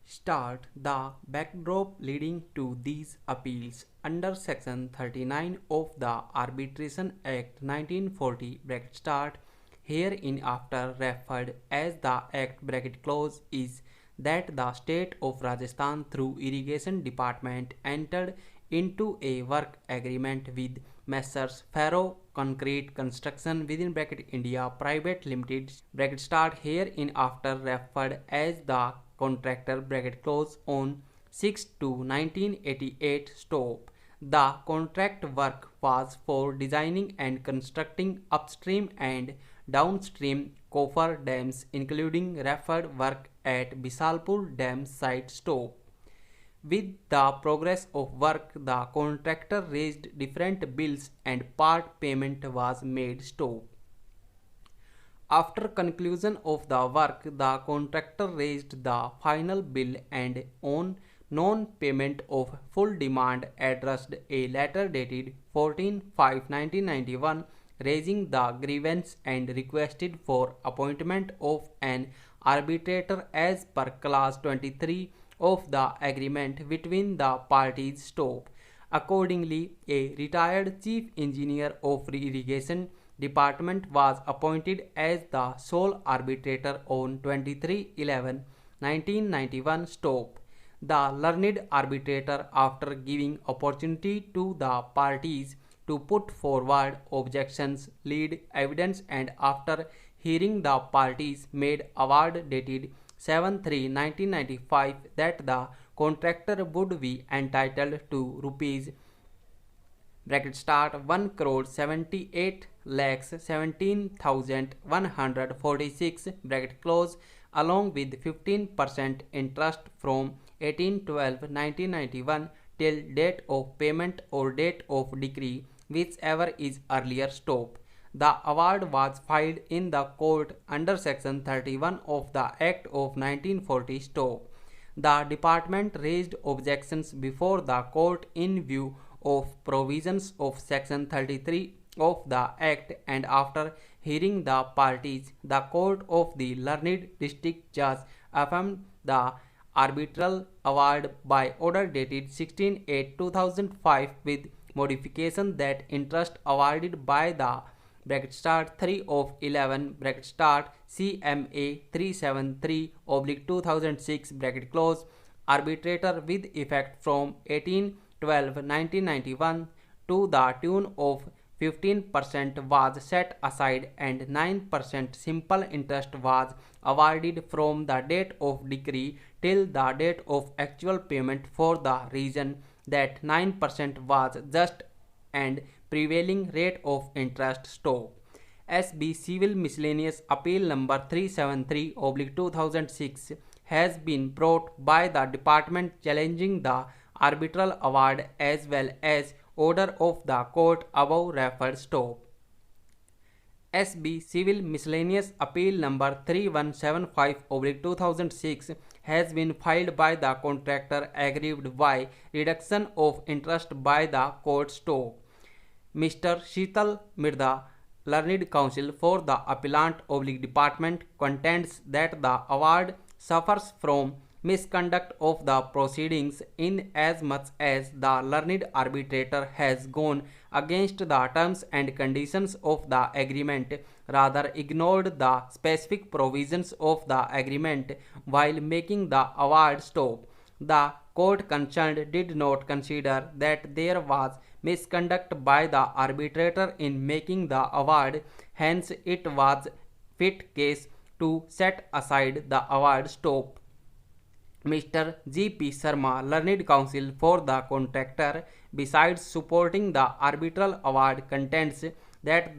Start the backdrop leading to these appeals under Section 39 of the Arbitration Act 1940 start hereinafter referred as the Act clause is that the state of Rajasthan through Irrigation Department entered into a work agreement with Messrs. Faro Concrete Construction within India Private Limited start hereinafter referred as the contractor clause on 6/2/1988 stop. The contract work was for designing and constructing upstream and downstream coffer dams including referred work at Bisalpur Dam site stop. With the progress of work, the contractor raised different bills and part payment was made stop. After conclusion of the work, the contractor raised the final bill and on non-payment of full demand addressed a letter dated 14/5/1991 raising the grievance and requested for appointment of an arbitrator as per clause 23 of the agreement between the parties stop. Accordingly, a retired chief engineer of irrigation department was appointed as the sole arbitrator on 23/11/1991 stop. The learned arbitrator, after giving opportunity to the parties to put forward objections, lead evidence, and after hearing the parties, made award dated 7/3/1995 that the contractor would be entitled to rupees 1 crore 78,17,146 clause along with 15% interest from 18/12/1991 till date of payment or date of decree, whichever is earlier stop. The award was filed in the court under Section 31 of the Act of 1940 stop. The department raised objections before the court in view of provisions of Section 33 of the Act, and after hearing the parties, the court of the learned district judge affirmed the arbitral award by order dated 16/8/2005 with modification that interest awarded by the 3 of 11 CMA 373/2006 clause arbitrator with effect from 18/12/1991 to the tune of 15% was set aside and 9% simple interest was awarded from the date of decree till the date of actual payment for the reason that 9% was just and prevailing rate of interest stop. SB Civil Miscellaneous Appeal number 373/2006 has been brought by the department challenging the arbitral award as well as order of the court above referred stop. SB Civil Miscellaneous Appeal number 3175/2006 has been filed by the contractor aggrieved by reduction of interest by the court stop. Mr. Sheetal Mirda, learned counsel for the appellant department, contends that the award suffers from misconduct of the proceedings in as much as the learned arbitrator has gone against the terms and conditions of the agreement, rather ignored the specific provisions of the agreement while making the award stop. The court concerned did not consider that there was misconduct by the arbitrator in making the award, hence it was fit case to set aside the award stop. Mr. G.P. Sharma, learned counsel for the contractor, besides supporting the arbitral award, contends that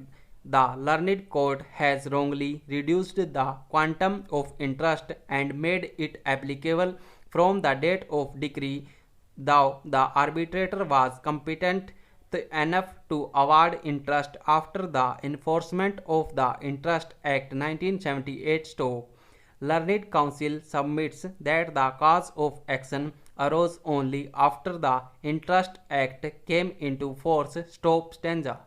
the learned court has wrongly reduced the quantum of interest and made it applicable from the date of decree, though the arbitrator was competent enough to award interest after the enforcement of the Interest Act 1978 stop. Learned counsel submits that the cause of action arose only after the Interest Act came into force. Stop stanza.